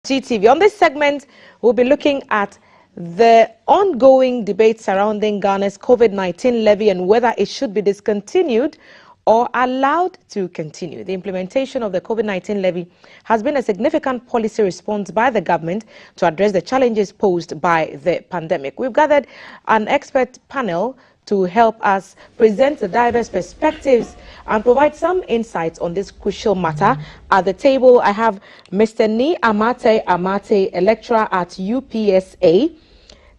GTV. On this segment, we'll be looking at the ongoing debate surrounding Ghana's COVID-19 levy and whether it should be discontinued or allowed to continue. The implementation of the COVID-19 levy has been a significant policy response by the government to address the challenges posed by the pandemic. We've gathered an expert panel to help us present the diverse perspectives and provide some insights on this crucial matter. At the table, I have Mr. Ni Amate, a lecturer at UPSA.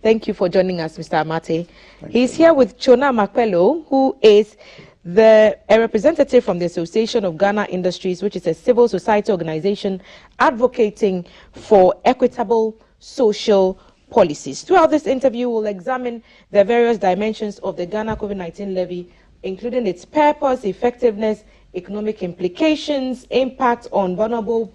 Thank you for joining us, Mr. Amate. He's here with Chona Makwelo, who is a representative from the Association of Ghana Industries, which is a civil society organization advocating for equitable social policies. Throughout this interview, we'll examine the various dimensions of the Ghana COVID-19 levy, including its purpose, effectiveness, economic implications, impact on vulnerable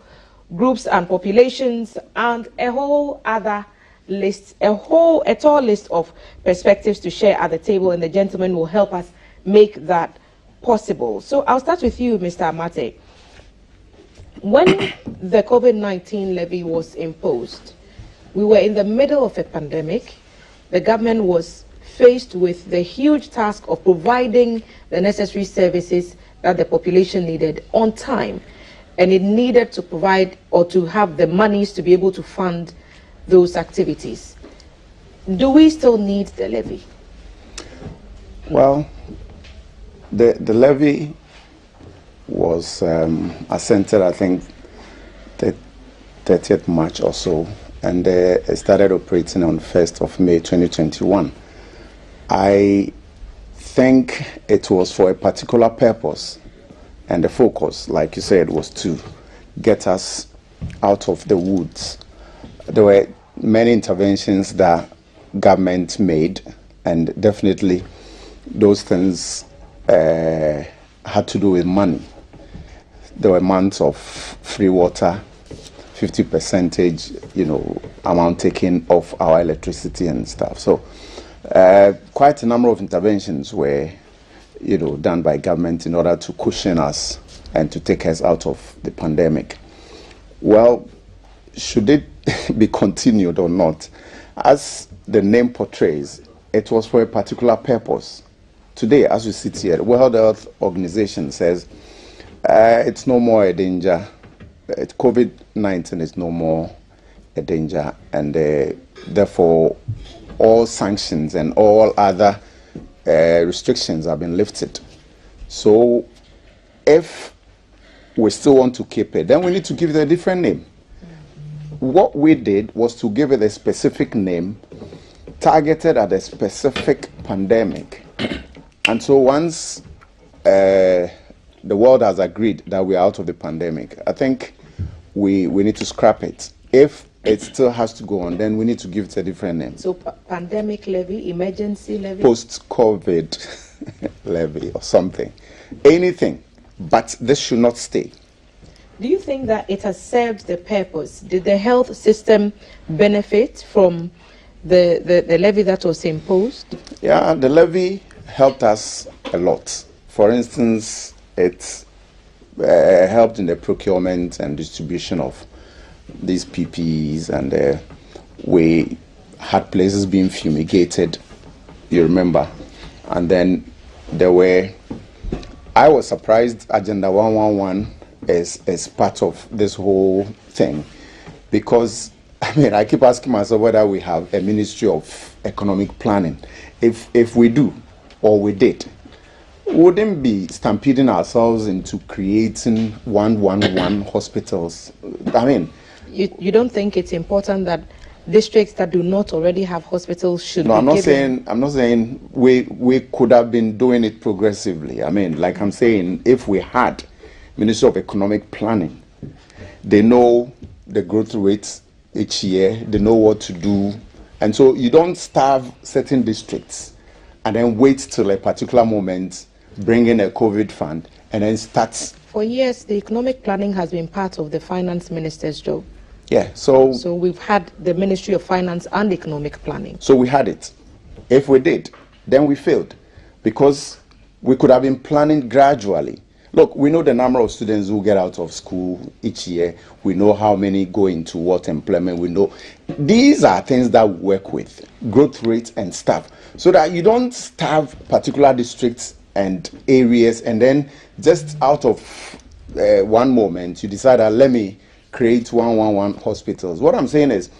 groups and populations, and a whole other list, a tall list of perspectives to share at the table, and the gentleman will help us make that possible. So I'll start with you, Mr. Amate. When the COVID-19 levy was imposed, we were in the middle of a pandemic. The government was faced with the huge task of providing the necessary services that the population needed on time. And it needed to provide or to have the monies to be able to fund those activities. Do we still need the levy? Well, the levy was assented, I think, the 30th March or so, and it started operating on 1st of May 2021. I think it was for a particular purpose, and the focus, like you said, was to get us out of the woods. There were many interventions that government made, and definitely those things had to do with money. There were months of free water, 50% amount taken off our electricity and stuff. So quite a number of interventions were done by government in order to cushion us and to take us out of the pandemic. Well, should it be continued or not? As the name portrays, it was for a particular purpose. Today, as we sit here, the World Health Organization says it's no more a danger. COVID-19 is no more a danger, and therefore all sanctions and all other restrictions have been lifted. So if we still want to keep it, then we need to give it a different name. What we did was to give it a specific name targeted at a specific pandemic. And so once the world has agreed that we are out of the pandemic, I think we need to scrap it. If it still has to go on, then we need to give it a different name. So pandemic levy, emergency levy? Post-COVID levy or something. Anything, but this should not stay. Do you think that it has served the purpose? Did the health system benefit from the levy that was imposed? Yeah, the levy helped us a lot. For instance, it helped in the procurement and distribution of these PPEs, and we had places being fumigated, you remember. And then I was surprised Agenda 111 is part of this whole thing, because I keep asking myself whether we have a Ministry of Economic Planning. If we do, or we did, we wouldn't be stampeding ourselves into creating 111 hospitals. You don't think it's important that districts that do not already have hospitals should be given? I'm not saying we could have been doing it progressively. Like I'm saying, if we had Ministry of Economic Planning, they know the growth rates each year, they know what to do, and so you don't starve certain districts and then wait till a particular moment, bring in a COVID fund, and then start. For years, the economic planning has been part of the finance minister's job. Yeah, so we've had the Ministry of Finance and Economic Planning. So we had it. If we did, then we failed, because we could have been planning gradually. Look, we know the number of students who get out of school each year. We know how many go into what employment. We know these are things that we work with, growth rate and stuff, so that you don't starve particular districts and areas, and then just out of one moment you decide that let me create 111 hospitals. What I'm saying is,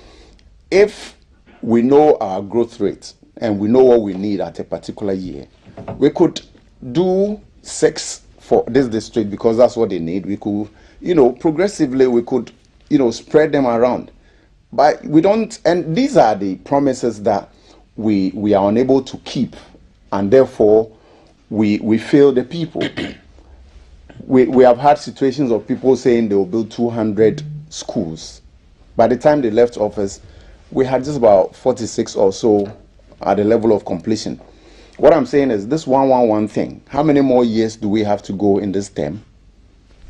if we know our growth rate and we know what we need at a particular year, we could do 6 for this district because that's what they need. We could, progressively we could, spread them around. But we don't, and these are the promises that we are unable to keep, and therefore we fail the people. We have had situations of people saying they will build 200 schools. By the time they left office, we had just about 46 or so at the level of completion. What I'm saying is this 111 thing, how many more years do we have to go in this term?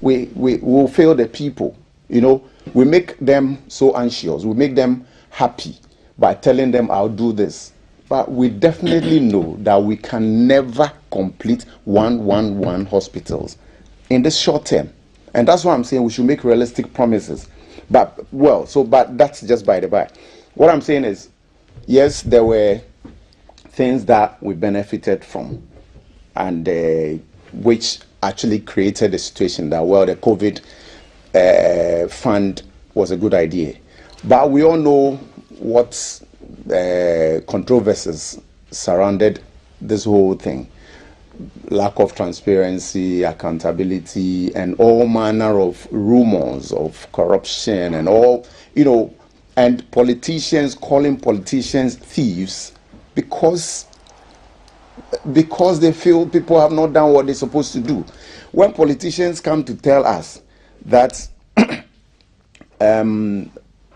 We will fail the people. We make them so anxious. We make them happy by telling them I'll do this. But we definitely know that we can never complete 111 hospitals in this short term. And that's why I'm saying we should make realistic promises. But that's just by the by. What I'm saying is, yes, there were things that we benefited from, and which actually created a situation that, the COVID fund was a good idea. But we all know what controversies surrounded this whole thing. Lack of transparency, accountability, and all manner of rumors of corruption and all, and politicians calling politicians thieves because they feel people have not done what they're supposed to do. When politicians come to tell us that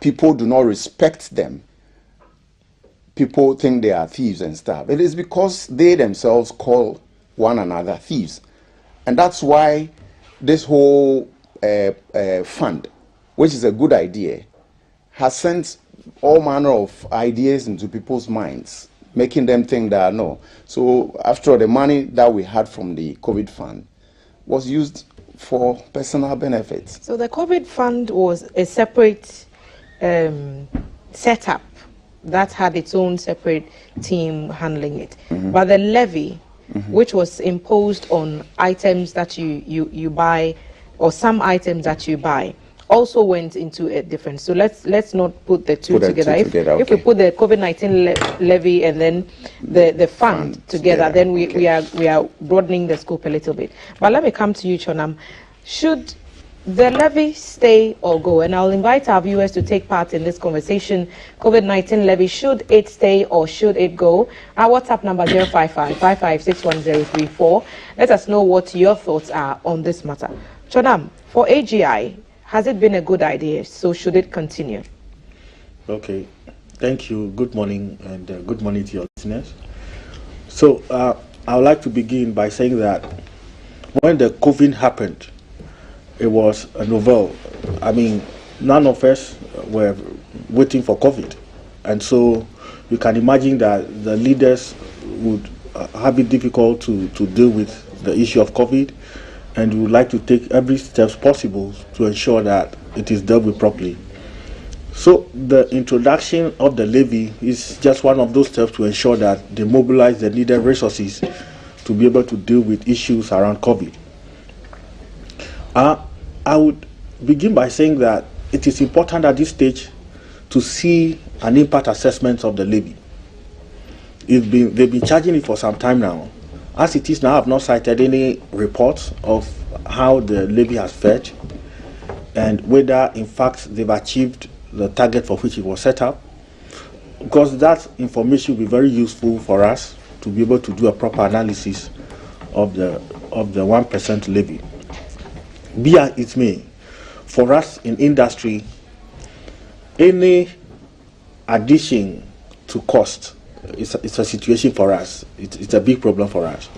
people do not respect them, people think they are thieves and stuff, it is because they themselves call one another thieves. And that's why this whole fund, which is a good idea, has sent all manner of ideas into people's minds, making them think that no. So after all, the money that we had from the COVID fund was used for personal benefits. So the COVID fund was a separate setup that had its own separate team handling it. But the levy, which was imposed on items that you buy, or some items that you buy, also went into a different. So let's not put the two together. If we put the COVID-19 levy and then the fund together, then we are broadening the scope a little bit. But let me come to you, Chonam. Should the levy stay or go? And I'll invite our viewers to take part in this conversation. COVID-19 levy, should it stay or should it go? Our WhatsApp number 055-5561-034. Let us know what your thoughts are on this matter. Chonam, for AGI, has it been a good idea? So should it continue? Okay, thank you. Good morning, and good morning to your listeners. So I would like to begin by saying that when the COVID happened, it was a novel. I mean, none of us were waiting for COVID. And so you can imagine that the leaders would have it difficult to deal with the issue of COVID, and we would like to take every step possible to ensure that it is dealt with properly. So the introduction of the levy is just one of those steps to ensure that they mobilize the needed resources to be able to deal with issues around COVID. I would begin by saying that it is important at this stage to see an impact assessment of the levy. They've been charging it for some time now. As it is now, I have not cited any reports of how the levy has fared and whether, in fact, they've achieved the target for which it was set up, because that information will be very useful for us to be able to do a proper analysis of the 1% levy. Be as it may, for us in industry, any addition to cost it's a situation for us. It's a big problem for us.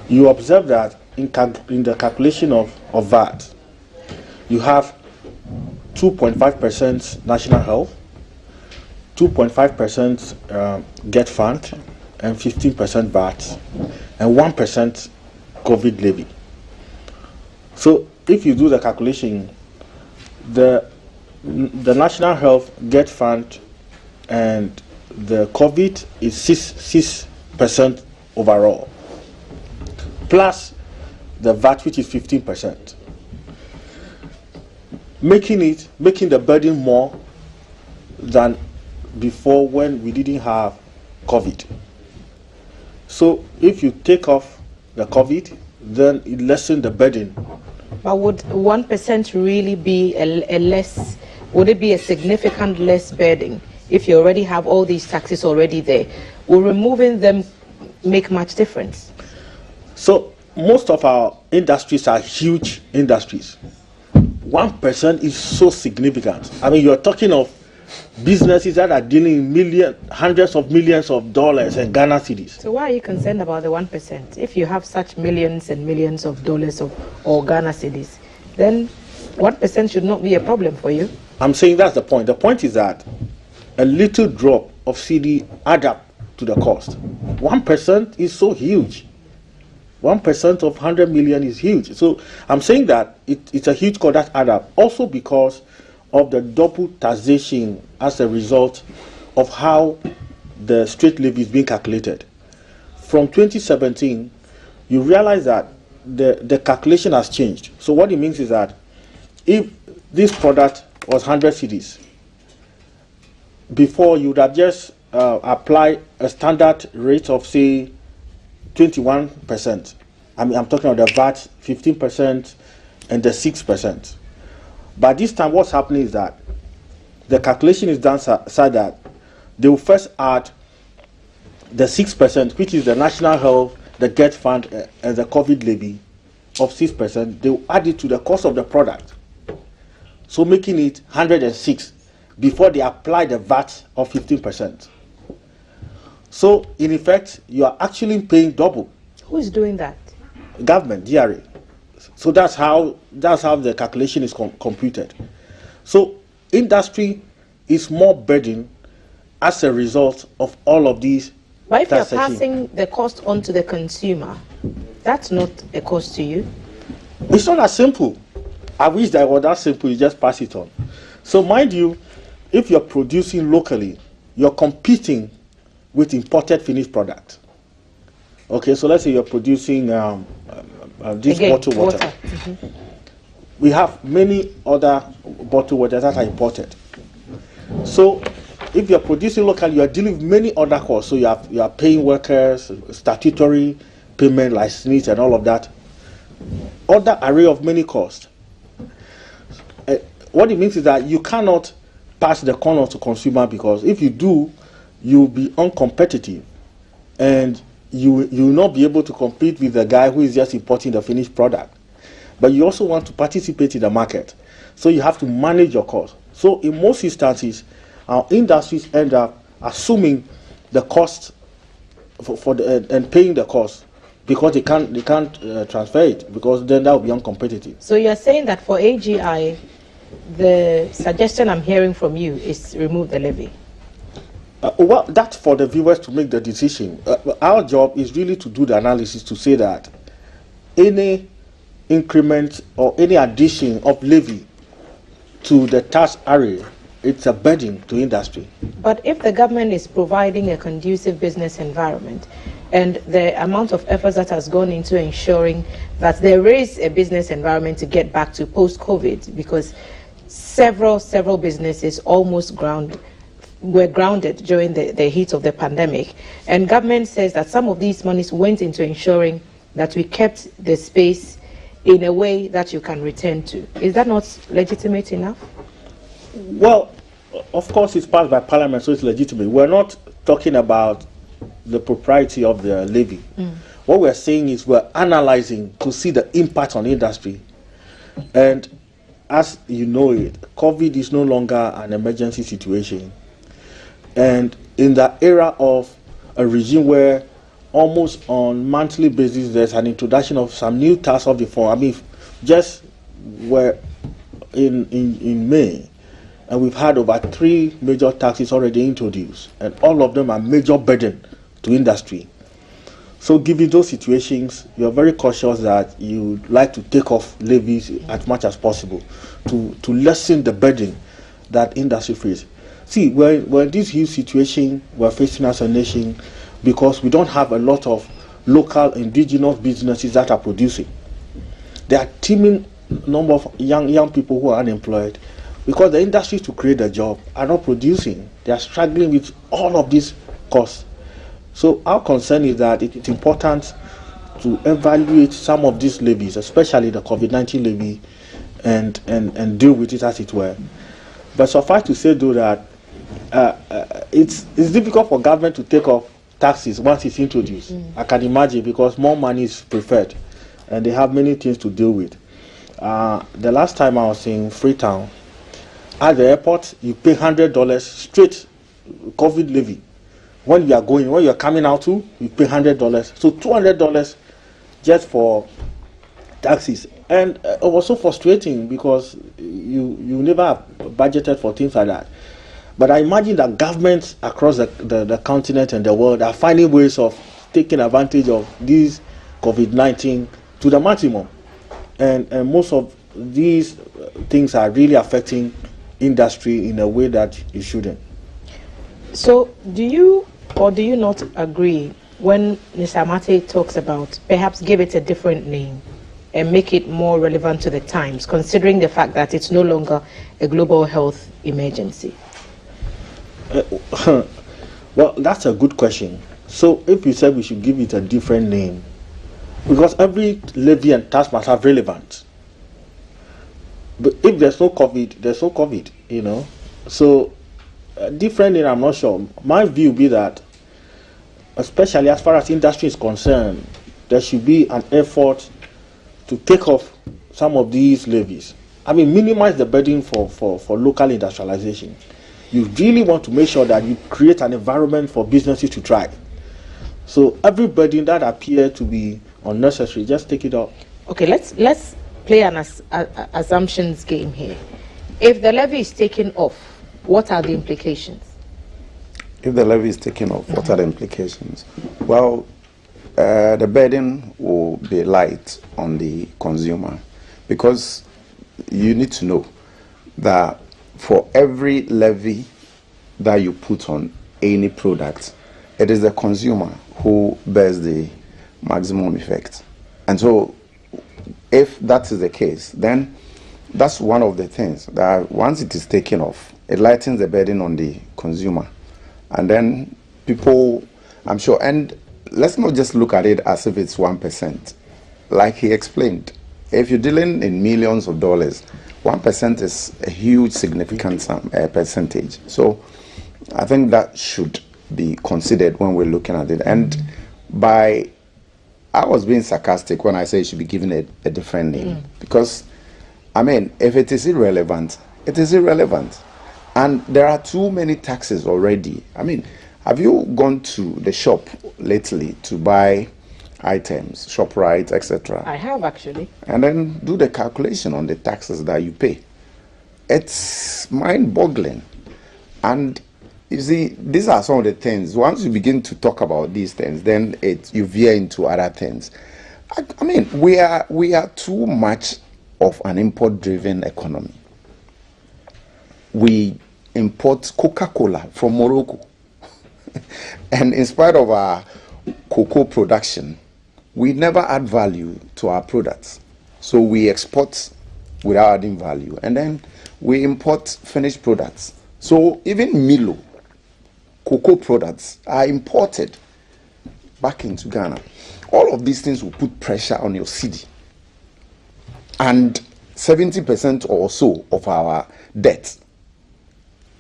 You observe that in the calculation of VAT, you have 2.5% national health, 2.5% get fund, and 15% VAT, and 1% COVID levy. So if you do the calculation, the National Health Get Fund and the COVID is 6% overall, plus the VAT, which is 15%, making the burden more than before when we didn't have COVID. So if you take off the COVID, then it lessens the burden. But would 1% really be would it be a significant less burden if you already have all these taxes already there? Will removing them make much difference? So most of our industries are huge industries. 1% is so significant. I mean, you're talking of businesses that are dealing in hundreds of millions of dollars in Ghana cedis. So why are you concerned about the 1%? If you have such millions and millions of dollars or Ghana cedis, then 1% should not be a problem for you. I'm saying that's the point. The point is that a little drop of CD add up to the cost. 1% is so huge. 1% of 100 million is huge. So I'm saying that it's a huge cost that add up. Also because of the double taxation as a result of how the straight levy is being calculated. From 2017, you realize that the calculation has changed. So what it means is that if this product was 100 cedis, before you would have just apply a standard rate of, say, 21%. I mean, I'm talking about the VAT, 15%, and the 6%. But this time, what's happening is that the calculation is done so that they will first add the 6%, which is the National Health, the Get Fund, and the COVID levy of 6%. They will add it to the cost of the product, so making it 106 before they apply the VAT of 15%. So, in effect, you are actually paying double. Who is doing that? Government, DRA. So that's how the calculation is computed. So industry is more burdened as a result of all of these. But if you're passing the cost on to the consumer, that's not a cost to you. It's not as simple. I wish that it was that simple. You just pass it on. So mind you, if you're producing locally, you're competing with imported finished product. Okay, so let's say you're producing this bottled water. Mm-hmm. We have many other bottled waters that are imported. So if you're producing locally, you are dealing with many other costs. So you are paying workers, statutory payment, license, and all of that. Other array of many costs. What it means is that you cannot pass the corner to consumer, because if you do, you'll be uncompetitive, and you will not be able to compete with the guy who is just importing the finished product. But you also want to participate in the market, so you have to manage your cost. So in most instances, our industries end up assuming the cost and paying the cost, because they can't transfer it, because then that will be uncompetitive. So you're saying that for AGI, the suggestion I'm hearing from you is remove the levy? Well, that's for the viewers to make the decision. Our job is really to do the analysis to say that any increment or any addition of levy to the tax area, it's a burden to industry. But if the government is providing a conducive business environment, and the amount of efforts that has gone into ensuring that there is a business environment to get back to post-COVID, because several businesses almost were grounded during the heat of the pandemic, and government says that some of these monies went into ensuring that we kept the space in a way that you can return to. Is that not legitimate enough? Well, of course it's passed by Parliament, so it's legitimate. We're not talking about the propriety of the levy. What we're saying is we're analyzing to see the impact on industry. And as you know it, COVID is no longer an emergency situation. And in the era of a regime where almost on monthly basis there's an introduction of some new tax of the form. I mean, just we're in May, and we've had over 3 major taxes already introduced, and all of them are major burden to industry. So given those situations, you're very cautious that you like to take off levies as much as possible to lessen the burden that industry faces. See, when this huge situation we're facing as a nation, because we don't have a lot of local indigenous businesses that are producing. There are teeming number of young people who are unemployed because the industries to create a job are not producing. They are struggling with all of these costs. So our concern is that it's important to evaluate some of these levies, especially the COVID-19 levy, and deal with it as it were. But suffice to say, though, that it's difficult for government to take off taxes once it's introduced. I can imagine, because more money is preferred, and they have many things to deal with. The last time I was in Freetown, at the airport, you pay $100 straight COVID levy. When you are coming out to, you pay $100. So $200 just for taxis. And it was so frustrating because you never budgeted for things like that. But I imagine that governments across the continent and the world are finding ways of taking advantage of these COVID-19 to the maximum. And most of these things are really affecting industry in a way that it shouldn't. So do you or do you not agree when Mr. Amate talks about perhaps give it a different name and make it more relevant to the times, considering the fact that it's no longer a global health emergency? Well, that's a good question. So if you said we should give it a different name, because every levy and tax must have relevance. But if there's no COVID, there's no COVID, you know. So different name, I'm not sure. My view would be that, especially as far as industry is concerned, there should be an effort to take off some of these levies. I mean, minimize the burden for local industrialization. You really want to make sure that you create an environment for businesses to thrive. So every burden that appears to be unnecessary, just take it off. Okay, let's play an assumptions game here. If the levy is taken off, what are the implications? If the levy is taken off, what are the implications? Well, the burden will be light on the consumer, because you need to know that for every levy that you put on any product, it is the consumer who bears the maximum effect. And so if that is the case, then that's one of the things that once it is taken off, it lightens the burden on the consumer. And then people, I'm sure, and let's not just look at it as if it's 1%. Like he explained, if you're dealing in millions of dollars, 1% is a huge, significant percentage. So I think that should be considered when we're looking at it. And I was being sarcastic when I say it should be given a different name. Because, I mean, if it is irrelevant, it is irrelevant. And there are too many taxes already. I mean, have you gone to the shop lately to buy items, ShopRite, etc.? I have, actually. And then do the calculation on the taxes that you pay. It's mind-boggling. And you see, these are some of the things. Once you begin to talk about these things, then you veer into other things. I mean, we are too much of an import-driven economy. We import Coca-Cola from Morocco. And in spite of our cocoa production, we never add value to our products. So we export without adding value. And then we import finished products. So even Milo, cocoa products, are imported back into Ghana. All of these things will put pressure on your cedi. And 70% or so of our debt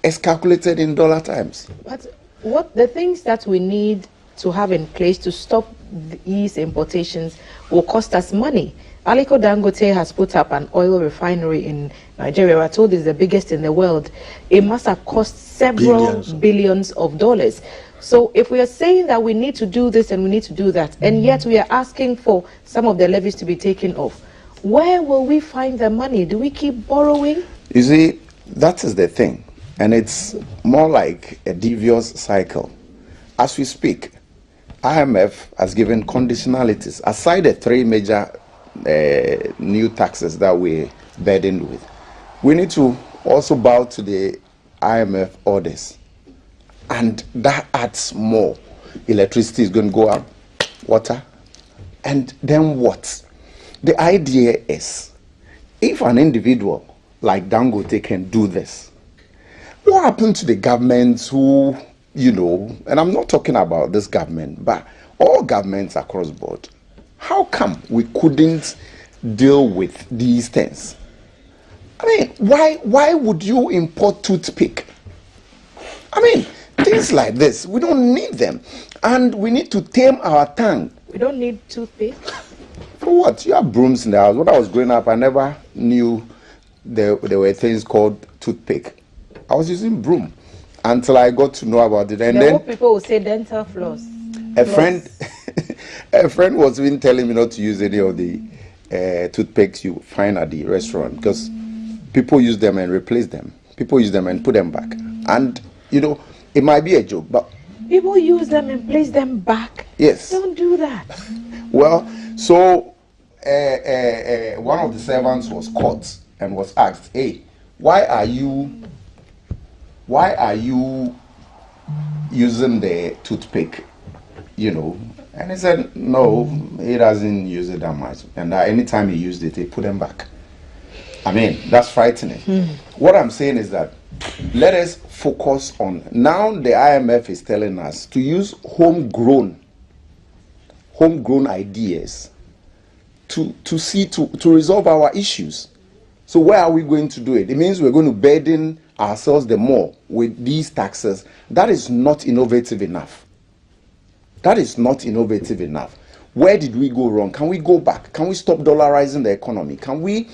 is calculated in dollar terms. But what the things that we need to have in place to stop these importations will cost us money. Aliko Dangote has put up an oil refinery in Nigeria. We're told it's the biggest in the world. It must have cost several billions of dollars. So if we are saying that we need to do this and we need to do that, and yet we are asking for some of the levies to be taken off, where will we find the money? Do we keep borrowing? You see, that is the thing. And it's more like a devious cycle. As we speak, IMF has given conditionalities. Aside the three major new taxes that we're burdened with, we need to also bow to the IMF orders. And that adds more. Electricity is going to go up, water. And then what? The idea is, if an individual like Dangote can do this, what happened to the governments who, and I'm not talking about this government, but all governments across the board, how come we couldn't deal with these things? I mean, why would you import toothpick? I mean, things like this, we don't need them. And we need to tame our tongue. We don't need toothpick. For what? You have brooms in the house. When I was growing up, I never knew there were things called toothpick. I was using broom until I got to know about it. And then people will say dental floss. A friend was even telling me not to use any of the toothpicks you find at the restaurant, because people use them and replace them. People use them and put them back. And, it might be a joke, but people use them and place them back. Yes. Don't do that. Well, so one of the servants was caught and was asked, "Hey, why are you using the toothpick?" And he said, "No, he doesn't use it that much. And anytime he used it, he put them back." I mean, that's frightening. What I'm saying is that let us focus on, now the IMF is telling us to use homegrown ideas to resolve our issues. So where are we going to do it? It means we're going to burden ourselves the more with these taxes. That is not innovative enough. That is not innovative enough. Where did we go wrong? Can we go back? Can we stop dollarizing the economy? Can we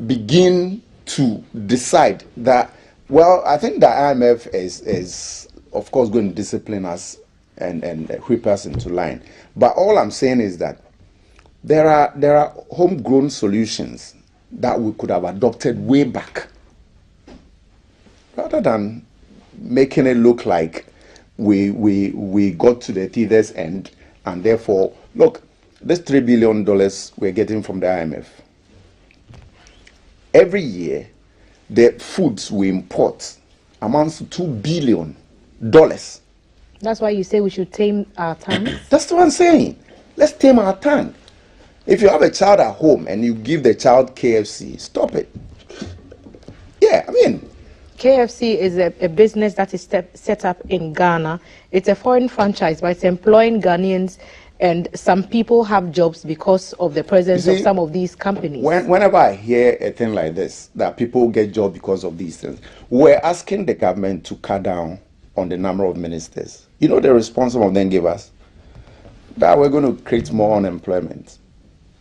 begin to decide that, well, I think the IMF is of course going to discipline us and whip us into line. But all I'm saying is that there are homegrown solutions that we could have adopted way back, rather than making it look like we got to the teether's end, and therefore, look, this $3 billion we're getting from the IMF. Every year, the foods we import amounts to $2 billion. That's why you say we should tame our tongues? That's what I'm saying. Let's tame our tongue. If you have a child at home and you give the child KFC, stop it. Yeah, I mean, KFC is a business that is set up in Ghana. It's a foreign franchise, but it's employing Ghanaians, and some people have jobs because of the presence of some of these companies. Whenever I hear a thing like this, that people get jobs because of these things, we're asking the government to cut down on the number of ministers. The response some of them give us? That we're going to create more unemployment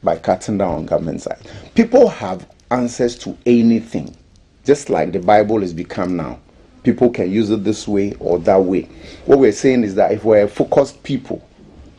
by cutting down on government side. People have answers to anything, just like the Bible has become now. People can use it this way or that way. What we're saying is that if we're a focused people,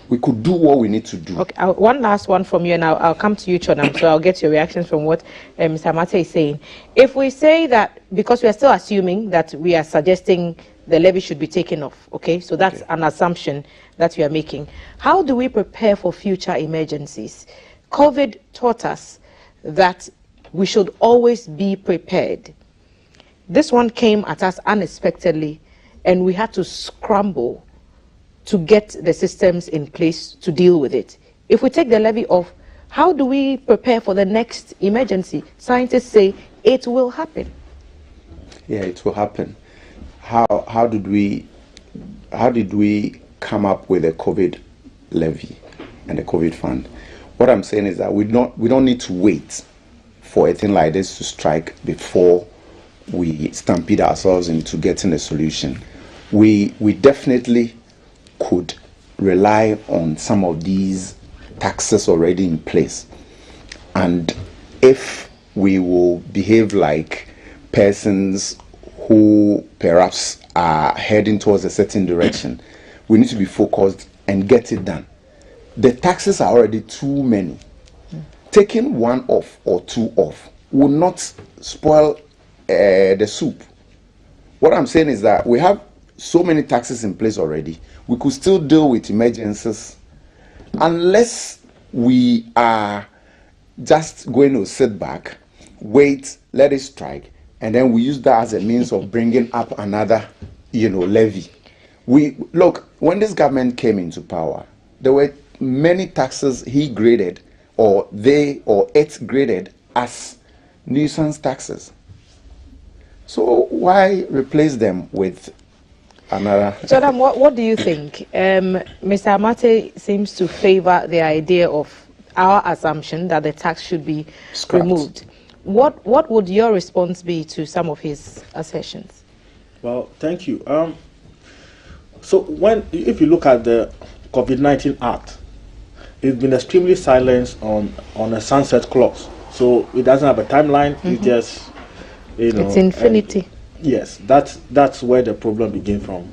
we could do what we need to do. Okay, one last one from you, and I'll come to you, Chonam, so I'll get your reactions from what Mr. Mate is saying. If we say that, because we are still assuming that we are suggesting the levy should be taken off, okay? So that's an assumption that we are making. How do we prepare for future emergencies? COVID taught us that we should always be prepared. This one came at us unexpectedly, and we had to scramble to get the systems in place to deal with it. If we take the levy off, how do we prepare for the next emergency? Scientists say it will happen. Yeah, it will happen. How did we come up with a COVID levy and a COVID fund? What I'm saying is that we don't need to wait for a thing like this to strike before we stampede ourselves into getting a solution. We definitely could rely on some of these taxes already in place. And if we will behave like persons who perhaps are heading towards a certain direction, we need to be focused and get it done. The taxes are already too many. Taking one off or two off will not spoil the soup. What I'm saying is that we have so many taxes in place already. We could still deal with emergencies unless we are just going to sit back, wait, let it strike, and then we use that as a means of bringing up another, levy. We look, when this government came into power, there were many taxes he graded, or it graded as nuisance taxes. So why replace them with another? Jordan, what do you think? Mr. Amate seems to favor the idea of our assumption that the tax should be removed. What would your response be to some of his assertions? Well, thank you. So if you look at the COVID-19 Act, it's been extremely silent on a sunset clause. So it doesn't have a timeline. It just, it's infinity. Yes, that's where the problem begins from.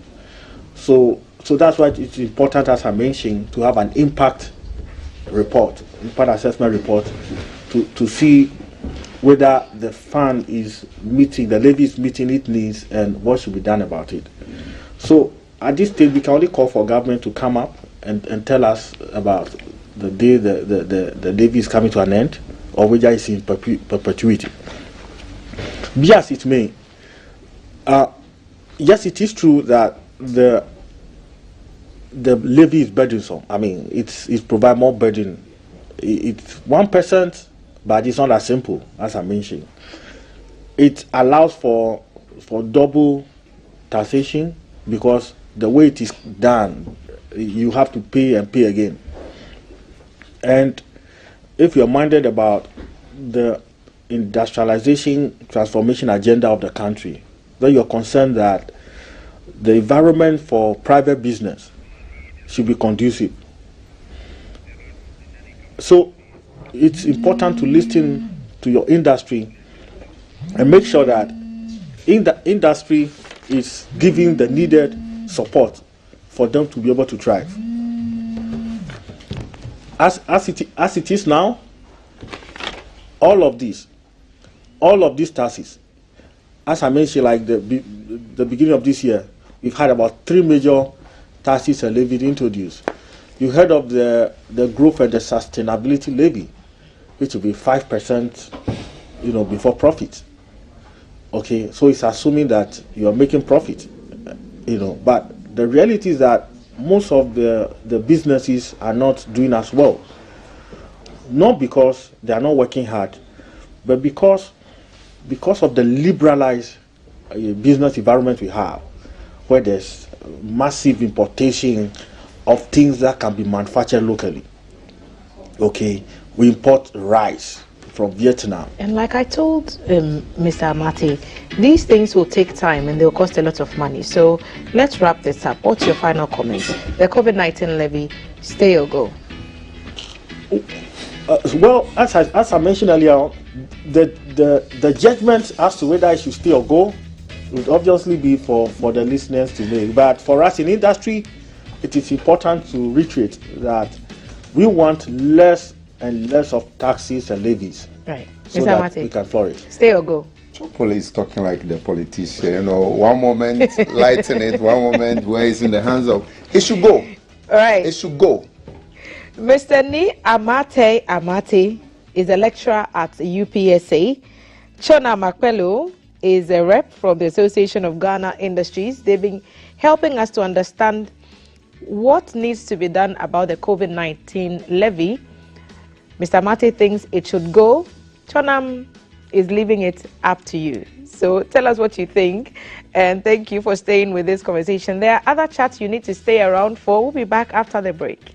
So that's why it's important, as I mentioned, to have an impact assessment report, to see whether the fund is meeting, the levy is meeting its needs, and what should be done about it. So at this stage, we can only call for government to come up and tell us about the day the levy is coming to an end, or whether it's in perpetuity. Be as it may, yes, it is true that the levy is burdensome. I mean, it provides more burden. It's 1%, but it's not as simple as I mentioned. It allows for double taxation, because the way it is done, you have to pay and pay again. And if you're minded about the industrialization transformation agenda of the country, then you're concerned that the environment for private business should be conducive. So it's important to listen to your industry and make sure that the industry is giving the needed support for them to be able to thrive. As it is now, all of these taxes, as I mentioned, like the beginning of this year, we've had about 3 major taxes and levies introduced. You heard of the growth and the sustainability levy, which will be 5%, before profit. Okay, so it's assuming that you are making profit, but the reality is that most of the businesses are not doing as well. Not because they are not working hard, but because of the liberalized business environment we have, where there's massive importation of things that can be manufactured locally. Okay, we import rice from Vietnam. And like I told Mr. Amate, these things will take time and they'll cost a lot of money. So let's wrap this up. What's your final comment? The COVID-19 levy, stay or go? Well, as I mentioned earlier, the judgment as to whether it should stay or go would obviously be for the listeners to make. But for us in industry, it is important to reiterate that we want less and less of taxes and levies, right? So that we can flourish. Stay or go? Chopoli is talking like the politician. One moment lighten it, one moment where it's in the hands of. It should go. All right. It should go. Mr. Ni Amate is a lecturer at UPSA. Chona Makpelo is a rep from the Association of Ghana Industries. They've been helping us to understand what needs to be done about the COVID-19 levy. Mr. Amate thinks it should go. Chonam is leaving it up to you. So tell us what you think, and thank you for staying with this conversation. There are other chats you need to stay around for. We'll be back after the break.